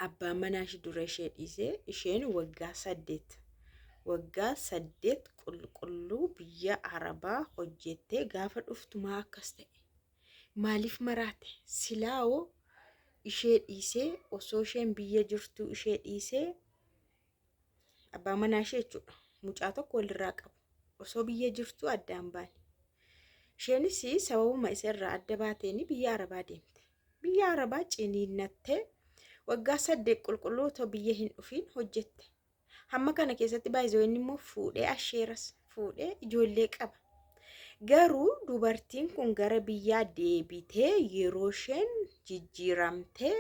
abbaan manaa ishee dura ishee dhiisee isheen waggaa 8 qulqulluu biyya Arabaa hojjettee gaafa dhuftu maa akkas ta'e maaliif maraate silaawoo ishee dhiisee osoo isheen biyya jirtu ishee dhiisee abbaa manaa ishee jechuudha mucaa tokko walirraa qabu osoo biyya jirtu addaan baane. Isheenis sababuma isarraa adda baateen biyya Arabaa deemte. Biyya Arabaa ciniinnattee waggaa 8 qulqulluu otoo biyya hin dhufiin hojjette. Hamma kana keessatti baay'izooyin immoo fuudhee asheeras fuudhee ijoollee qaba. Garuu dubartiin kun gara biyyaa deebitee yeroo isheen jijjiiramtee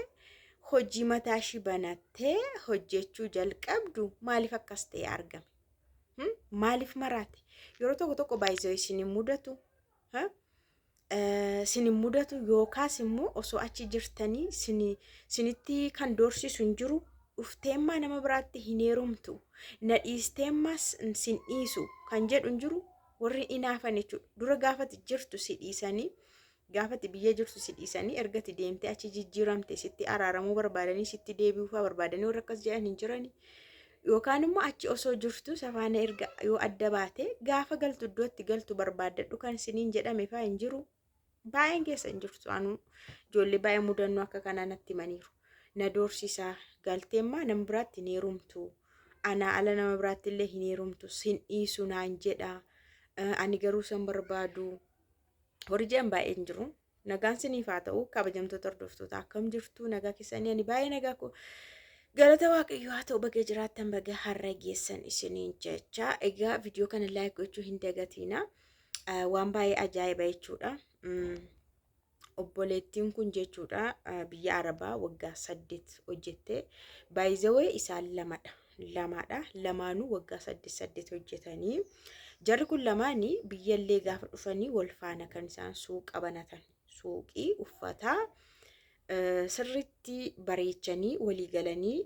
hojii mataa ishii banattee hojjechuu jalqabdu maaliif akkas ta'e argame? Maaliif maraate? Yeroo tokko baay'izoo isin mudatu. Sinin mudatu yookaas immoo osoo achi jirtanii sinitti kan doorsisu hin jiru dhufteemmaa nama biraatti hin heerumtu na dhiisteemmaas sin dhiisu kan jedhu hin jiru warri inaafan jechuudha. Dura gaafati jirtu si dhiisanii gaafati biyya jirtu si dhiisanii ergati deemtee achi jijjiiramte sitti araaramuu barbaadanii sitti deebi'uu barbaadanii warra akkas jedhan hin jirani. Yookaan immoo achi osoo jirtu safaana erga yoo adda baate gaafa galtu iddootti galtu barbaadadhu kan isiniin jedhame fa'aa hin jiru. Baay'een keessa hin jirtu anu ijoollee baay'ee mudannoo akka kanaa natti himaniiru. Na doorsisaa galteemmaa nama biraatti hin heerumtu. Anaa ala nama biraatti illee hin heerumtu sin dhiisu naan jedha. Ani garuu san barbaadu. Horii jedhan baay'een jiru. Nagaan siniif haa ta'u kabajamtoota hordoftoota akkam jirtu nagaa keessanii ani baay'ee nagaa ko galata waaqayyoo haa ta'u baga jiraattan baga har'a geessan isiniin jecha. Egaa viidiyoo kana laayik gochuu hin dagatina. Waan baay'ee ajaa'iba jechuudha. Obboleettiin kun jechuudha biyya Arabaa waggaa 8 hojjettee baay'izawee isaan lamaadha. Lamaanuu waggaa 8 hojjetanii jarri kun lamaanii biyyallee gaafa dhufanii wal faana kan isaan suuqa banatan. Suuqii uffataa sirriitti bareechanii walii galanii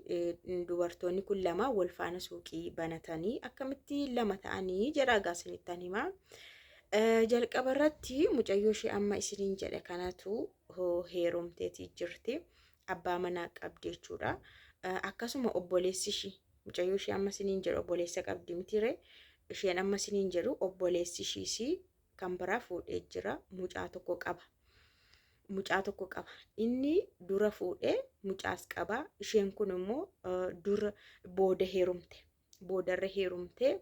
dubartoonni kun lama wal faana suuqii banatanii akkamitti lama ta'anii jedha gaasinitti himaa. Jalqaba irratti mucayyoo ishee amma isiniin jedhe kanatu heerumteetii jirti. Abbaa manaa qabdi jechuudha. Akkasuma obboleessi ishee mucayyoo ishee amma isiniin jedhu obboleessa qabdi mitire. Isheen amma isiniin jedhu obboleessi ishee kan biraa fuudhee jira. Mucaa tokko qaba. Inni dura fuudhee mucaas qaba. Isheen kun immoo dura booda heerumte. Boodarra heerumte.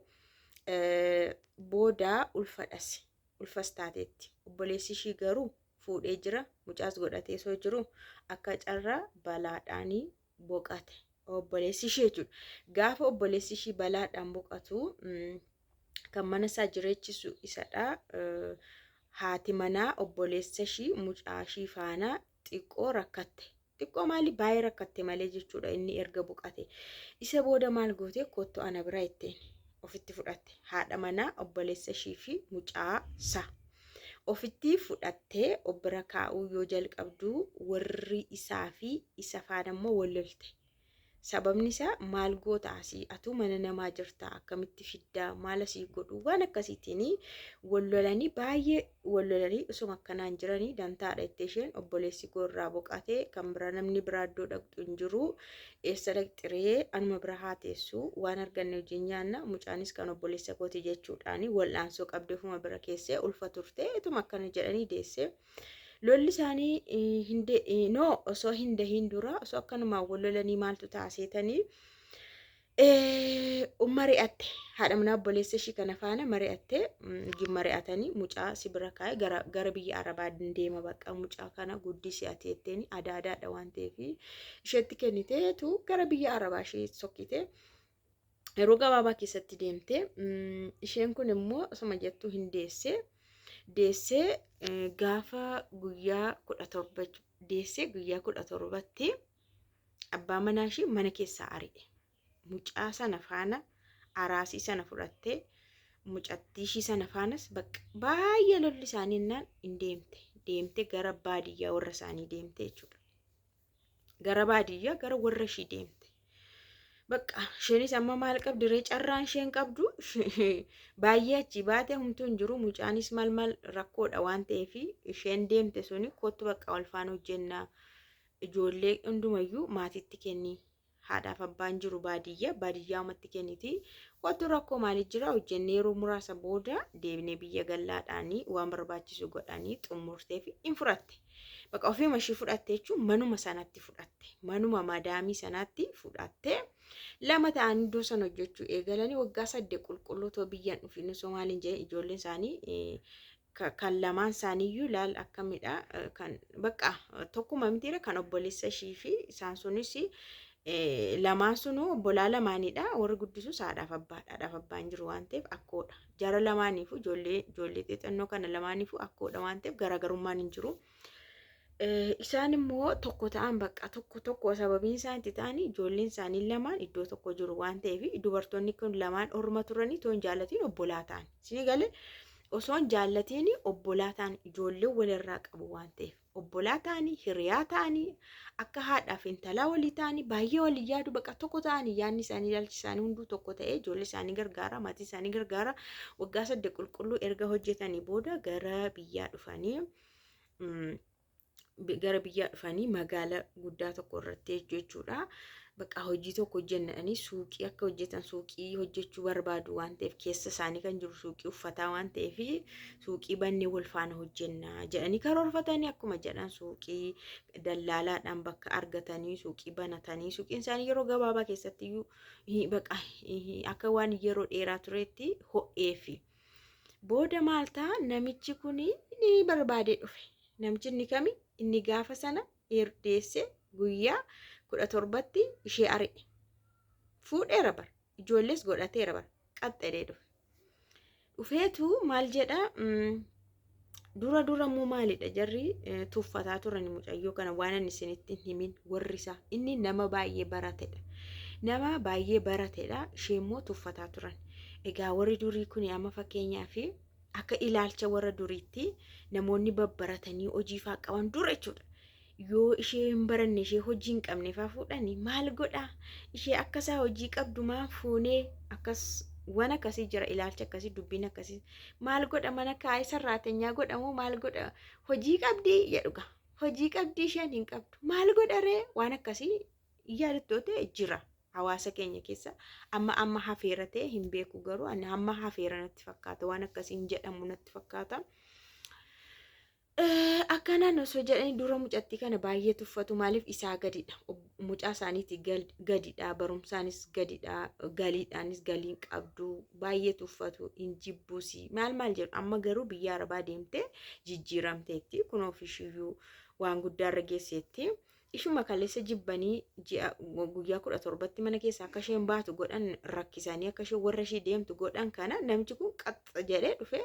Booda ulfas taateetti. Obboleessi ishee garuu fuudhee jira. Mucaas godhatee soo jiru akka carraa balaadhaanii boqate. Obboleessi ishee jechuudha. Gaafa obboleessi ishee balaadhaan boqatu kan mana isaa jireechisu isadha. Haati manaa obboleessa ishee mucaa ishee faana xiqqoo rakkatte. Xiqqoo maali baay'ee rakkatte malee jechuudha inni erga boqate. Isa booda maal goote kottu ana bira itteen. Ofitti fudhatte haadha manaa obboleessa ishee fi mucaa isaa ofitti fudhattee obbira kaa'uu yoo jalqabdu warri isaa fi isa faana immoo wal lolte. Sababni isaa maal goota asii atu mana namaa jirta akkamitti fiddaa maal asii godhu waan akkasiitiin wal lolanii baay'ee wal lolanii osoo akkanaan jiranii dantaadha itti isheen obboleessi gorraa boqatee kan bira namni biraa iddoo dhaqxu hin jiru. Eessa dhaqxiree anuma bira haa teessu waan arganne wajjin nyaanna mucaanis kan obboleessa kooti jechuudhaani wal'aansoo qabdee ofuma bira keessee ulfa turte etuma akkana jedhanii deesse. Lolli isaanii osoo hin dahiin dura osoo akkanumaan wal lolanii maaltu taaseetanii mari'atte haadha manaa obboleessa ishee kana faana mari'atte mari'atanii mucaa si bira kaa'e gara biyya Arabaa deema bakka mucaa kana guddisi ati jetteen adaadaadha waan ta'eef isheetti kenniteetu gara biyya Arabaa ishee sokkite. Yeroo gabaabaa keessatti deemte isheen kun immoo osuma jettuu hin deessee gaafa guyyaa 17 deessee guyyaa 17tti abbaa manaa ishee mana keessaa ari'e. Mucaa sana faana araasii sana fudhattee mucattii ishee sana faanas baay'ee lolli isaanii innaan hin deemte gara baadiyyaa warra isaanii deemte jechuudha. Gara baadiyyaa gara warra ishee deemte. Isheenis amma maal qabdi ree carraan isheen qabdu baay'ee achi baate humtuu hin jiru mucaanis maal rakkoodha waan ta'eef isheen deemte suni kottu wal faana hojjennaa ijoollee hundumayyuu maatiitti kenni. Haadhaaf abbaan jiru baadiyyaa uumatti kenniti. Wanti rakkoo maaliif jira hojjennee yeroo muraasa booda deebinee biyya gallaadhaanii waan barbaachisu godhanii xumurtee fi hin fudhatte. Bakka ofiima ishii fudhatte jechuun manuma sanatti fudhatte. Manuma madaamii sanaatti fudhatte. Lama ta'anii iddoo sana hojjechuu eegalanii waggaa 8 qulqulluu too biyyaan dhufin osoo maaliin jedhe ijoolleen isaanii kan lamaan isaaniiyyuu laal akkamidha kan bakka tokkuma mitiira kan obboleessa ishii fi isaan sunis lamaan sunuu obbolaa lamaanidha. Warri guddisus haadhaaf abbaan jiru waan ta'eef akkoodha. Jara lamaaniifuu ijoollee xixannoo kana lamaaniifuu akkoodha waan ta'eef garaagarummaan hin jiru. Isaan immoo tokko ta'an bakka tokko sababiin isaan itti ta'anii ijoolleen isaanii lamaan iddoo tokko jiru waan ta'eef dubartoonni kun lamaan orma turanii toon jaallatiin obbolaa ta'an. Isin galee osoon jaallatiin obbolaa ta'an ijoollee walirraa qabu waan ta'eef obbolaa ta'anii hiriyaa ta'anii akka haadhaaf intalaa walii ta'anii baay'ee walii yaadu bakka tokko ta'anii yaadni isaanii ilaalchi isaanii hunduu tokko ta'ee ijoollee isaanii gargaara maatii isaanii gargaara waggaa 8 qulqulluu erga hojjetanii booda gara biyyaa dhufanii magaala guddaa tokko irratti jechuudha. Bakka hojii tokko hojjennanii suuqii akka hojjetan suuqii hojjechuu barbaadu waan ta'eef keessa isaanii kan jiru suuqii uffataa waan ta'eef suuqii bannee wal faana hojjennaa jedhanii karoorfatanii akkuma jedhan suuqii dallaalaadhaan bakka argatanii suuqii banatanii suuqiin isaanii yeroo gabaabaa keessatti bakka akka waan yeroo dheeraa turetti ho'eefi booda maal ta'a namichi kun ni barbaadee dhufe namichi inni kami inni gaafa sana deesse guyyaa 17tti ishee ari'e. Fuudheera bara. Ijoollees godhateera bara. Qaxxalee dhufe. Dhufeetu maal jedha dura muu maalidha jarri tuffataa turani mucayyoo kana waan ani isinitti himin warri isaa inni nama baay'ee baratedha. Nama baay'ee baratedha. Ishee immoo tuffataa turan. Egaa warri durii kun amma fakkeenyaaf akka ilaalcha warra duriitti namoonni babbaratanii hojii faa qaban dura jechuudha. Yoo ishee hin baranne ishee hojii hin qabne faa fuudhanii maal godha ishee akkasaa hojii qabdu maan fuunee akkas waan akkasii jira ilaalcha akkasii dubbiin akkasii maal godha mana kaa'ee sarraatenyaa godhamoo maal godha hojii qabdii jedhuga hojii qabdii isheen hin qabdu maal godha ree waan akkasii yaadattoote jira hawaasa keenya keessa amma hafeera ta'e hin beeku garuu amma hafeera natti fakkaata waan akkasii hin jedhamu natti fakkaata. Akkanaan osoo jedhanii dura mucattii kana baay'ee tuffatu maaliif isaa gadidha mucaa isaaniiti gadidha barumsaanis gadidha galiidhaanis galiin qabdu baay'ee tuffatu hin jibbuusi maal jedhu amma garuu biyya arabaa deemtee jijjiiramteetti kun ofishiyyuu waan guddaarra geesseetti ishuma kaleessa jibbanii guyyaa 17tti mana keessa akka isheen baatu godhan rakkisanii akka isheen warra ishee deemtu godhan kana namichi kun qaxxa jedhee dhufe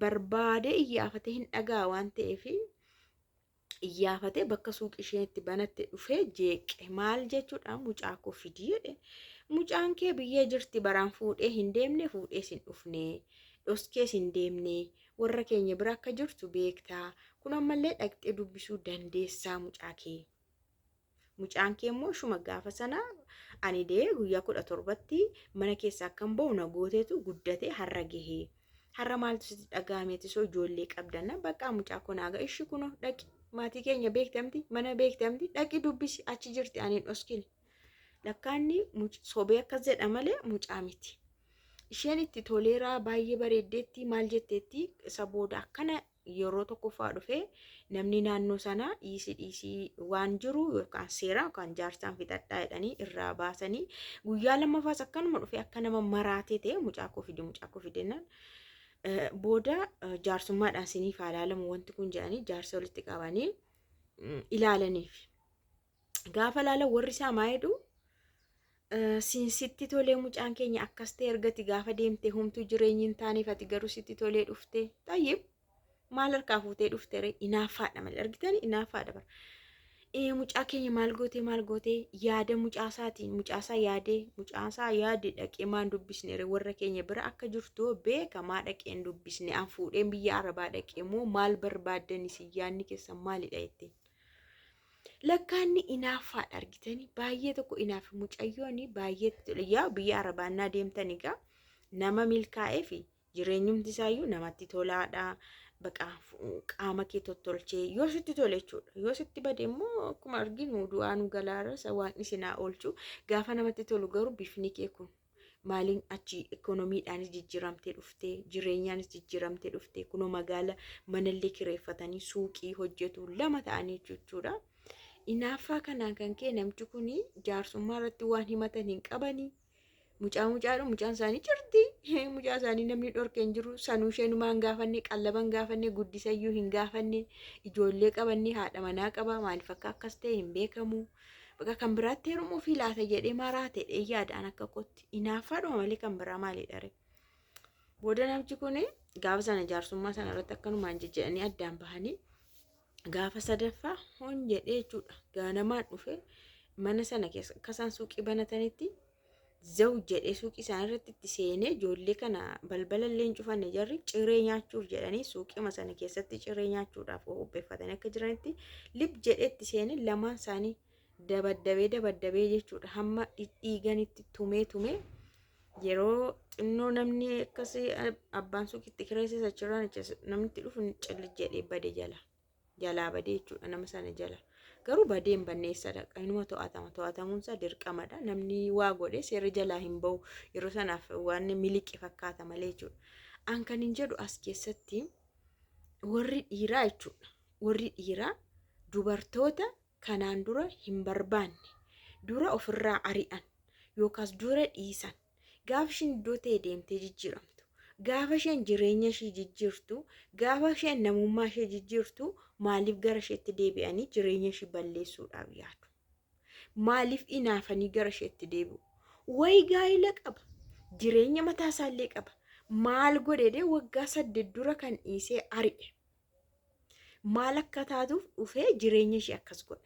barbaade iyyaafate hin dhagaa waan ta'eef iyyaafate bakka suuqii isheetti banatte dhufe jeeqe maal jechuudha mucaa koo fidii jedhe mucaan kee biyyee jirti baraan fuudhee hin deemne fuudhees hin dhufne dhoskees hin deemne warra keenya bira akka jirtu beektaa kun ammallee dhaqxee dubbisuu dandeessaa mucaa kee. Mucaan kee immoo shuma gaafa sana ani guyyaa 17tti mana keessaa akkan ba'u na gooteetu guddatee har'a gahee. Har'a maaltu sitti dhaga'ameeti soo ijoollee qabdanna bakka mucaa kun haga ishi kuno dhaqi maatii keenya beektamti mana beektamti dhaqi dubbisi achi jirti ani dhoskine. Lakkaanni sobee akkas jedha malee mucaa miti. Isheen itti toleeraa baay'ee bareeddeetti maal jetteetti isa booda akkana yeroo tokkoffaa dhufee namni naannoo sana dhiisii waan jiru yookaan seera yookaan jaarsaan fixadhaa jedhanii irraa baasanii guyyaa lammaffaas akkanuma dhufee akka nama maraatee ta'e mucaa koo fidennaan booda jaarsummaadhaan siniif ilaalamu wanti kun jedhanii jaarsa walitti qabanii ilaalaniif gaafa ilaalan warri isaa maa jedhu sitti tolee mucaan keenya akkas ta'e ergati gaafa deemte humtuu jireenyi hin taaneef ati garuu sitti tolee dhufte tayyib maal harkaa fuutee dhufte ree inaaffaadha malee argitanii inaaffaadha bara. Mucaa keenya maal gootee yaada mucaasaatiin mucaasaa yaade dhaqee maan dubbisne ree warra keenya bira akka jirtu beekamaa dhaqeen dubbisne an fuudheen biyya arabaa dhaqee moo maal barbaaddanis yaadni keessan maalidha jetteen. Lakkaanni inaaffaadha argitanii baay'ee tokko inaaf mucayyooni baay'ee yaa biyya arabaannaa deemtanii gaa nama milkaa'ee fi jireenyumti isaayyuu namatti tolaadha baqa qaama kee tottolchee yoo sitti tole jechuudha. Yoo sitti bade immoo akkuma arginu du'aanu galaarra waaqni sinaa oolchu. Gaafa namatti tolu garuu bifni kee kun maaliin achi ikoonomiidhaanis jijjiiramtee dhuftee jireenyaanis jijjiiramtee dhuftee kunoo magaala manallee kireeffatanii suuqii hojjetu lama ta'anii jechuudha. Inaaffaa kanaan kan ka'e namchi kun jaarsummaa irratti waan himatan hin qabanii. Mucaan isaanii jirti. Mucaa isaanii namni dhorkee hin jiru. Sanuu isheenumaa hin gaafanne, qallaba hin gaafanne, guddisayyuu hin gaafanne, ijoollee qabanne, haadha manaa qaba. Maaliif akka akkas ta'e hin beekamu. Bakka kan biraatti heerumuu fi laata jedhee maraa ta'e yaadaan akka kotti. Inaaffaadhuma malee kan biraa maalidha ree? Booda namchi kun gaafa sana jaarsummaa sana irratti akkanumaan jejjedhanii addaan bahanii gaafa sadaffaa hon jedhee jechuudha. Ganamaan dhufe mana sana keessa akka isaan suuqii banatanitti zaw jedhee suuqii isaan irratti itti seenee ijoollee kana balbala illee hin cufanne jarri ciree nyaachuuf jedhanii suuqii sana keessatti ciree nyaachuudhaaf qopheeffatanii akka jiranitti lib jedhee itti seenee lamaan isaanii dabaddabee jechuudha. Hamma dhiiganitti tumee yeroo xinnoo namni akkasii abbaan suuqitti kireessisa jiraan namni itti dhufu cilli jedhee bade jalaa badee jechuudha nama sana jala. Garuu badeen banneessadha. Qainuma to'atamuunsa dirqamadha. Namni waa godhe seera jalaa hin bahu. Yeroo sanaaf waan miliqi fakkaata malee jechuudha. An kan hin jedhu as keessatti warri dhiiraa jechuudha. Warri dhiiraa dubartoota kanaan dura hin barbaanne dura ofirraa ari'an yookaas dura dhiisan gaafa isheen iddoo ta'e deemtee jijjiiramtu gaafa isheen jireenya ishee jijjiirtu gaafa isheen namummaa ishee jijjiirtu maaliif gara isheetti deebi'anii jireenya ishee balleessuudhaaf yaadu? Maaliif inaafanii gara isheetti deebi'u? Wayi gaa'ila qaba, jireenya mataa isaallee qaba. Maal godhee waggaa 8 dura kan dhiisee ari'e? Maal akka taatuuf dhufee jireenya ishee akkas godha?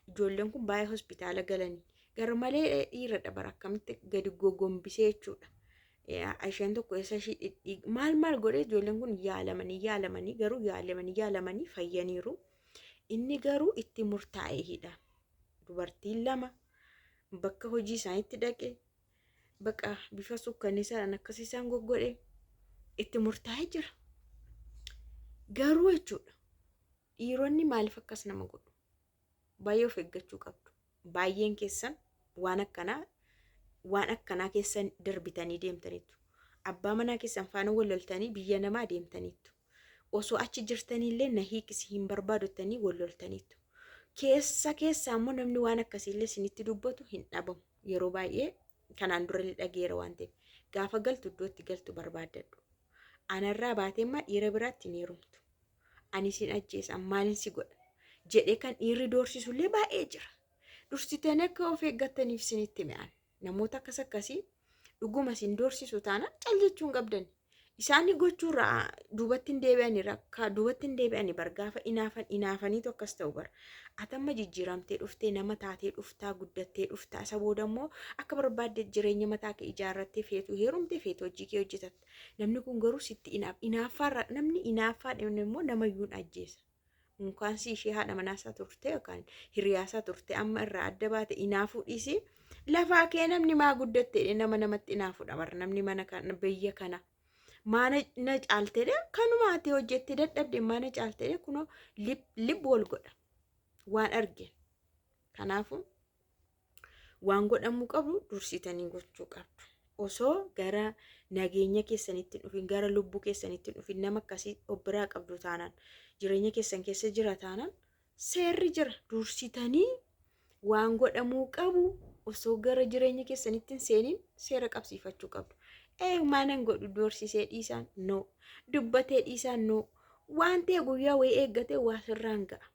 Ijoolleen kun baay'ee hospitaala galanii gara malee dhiira dabar akkamitti gadi gogombisee jechuudha. Isheen tokko eessa ishee maal godhee ijoolleen kun yaalamanii garuu yaalamanii fayyaniiru. Inni garuu itti murtaa'ee hidha. Dubartiin 2 bakka hojii isaaniitti dhaqee bakka bifa sukkanneessaadhaan akkasii isaan goggodhe itti murtaa'ee jira. Garuu jechuudha dhiironni maaliif akkas nama godhu? Baay'ee of eeggachuu qabdu. Baay'een keessan waan akkanaa keessan darbitanii deemtaniitu. Abbaa manaa keessan faana wal loltanii biyya namaa deemtaniitu. Osoo achi jirtanillee na hiikisi hin barbaadottanii wal loltaniitu. Keessa immoo namni waan akkasiillee isinitti dubbatu hin dhabamu. Yeroo baay'ee kanaan dura dhageera waan ta'eef gaafa galtu iddootti galtu barbaadadhu. Anarraa baateemmaa dhiira biraatti hin heerumtu. Ani sin ajjeesa maalin si godha jedhee kan dhiirri doorsisullee baay'ee jira. Dursitanii akka of eeggataniif isinitti mi'aan. Namoota akkasii dhuguma sin doorsisu taanaan cal jechuun qabdan. Isaan gochuurraa duubatti hin deebi'anii bar gaafa inaafaniitu akkas ta'u bar. Atamma jijjiiramtee dhuftee nama taatee dhuftaa guddattee dhuftaa isa booda immoo akka barbaadde jireenya mataa kee ijaarrattee feetu heerumtee feetu hojii kee hojjetatta. Namni kun garuu sitti inaaffaarra namni inaaffaa dhimne immoo namayyuu ajjeesa. Mukaan si ishee haadha manaasaa turte yookaan hiriyaasaa turte amma irraa adda baate inaafuu dhiisii lafaa kee namni maa guddatte namatti inaafuudha bar namni mana kana biyya kana. Maana na caaltedha kanumaati hojjette dadhabde maana caaltedha kunoo lib wal godha waan argeen. Kanaafuu waan godhamuu qabu dursitanii gochuu qabdu. Osoo gara nageenya keessanitti dhufin gara lubbuu keessanitti dhufin nama akkasii obbiraa qabdu taanaan jireenya keessan keessa jira taanaan seerri jira. Dursitanii waan godhamuu qabu osoo gara jireenya keessanitti seenin seera qabsiifachuu qabdu. Maanan godhu doorsisee dhiisaan no dubbatee dhiisaan no waan ta'e guyyaa wayii eeggatee waa sirraan ga'a.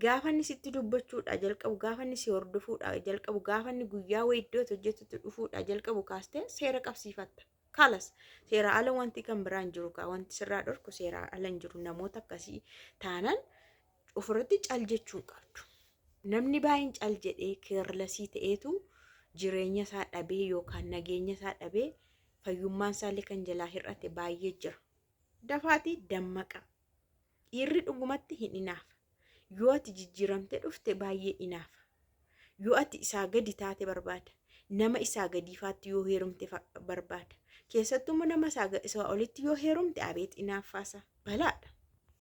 Gaafa inni sitti dubbachuudha jalqabu gaafa inni si hordofuudha jalqabu gaafa inni guyyaa wayii iddoo hojjetutti dhufuudha jalqabu kaastee seera qabsiifatta. Kalas seera ala wanti kan biraan jiru kaa wanti sirraa dhorku seera ala hin jiru. Namoota akkasii taanaan ofirratti cal jechuun qabdu. Namni baay'een cal jedhee keerlasii ta'eetu jireenya isaa dhabee yookaan nageenya isaa dhabee fayyummaan isaallee kan jalaa hir'ate baay'ee jira. Dafaatii dammaqa. Dhiirri dhugumatti hin inaafa. Yoo ati jijjiiramtee dhufte baay'ee inaafa. Yoo ati isaa gadi taate barbaada. nama isaa gadiifaatti yoo heerumte barbaada. Keessattuu nama isaa olitti yoo heerumte abeet inaaffaasa balaadha.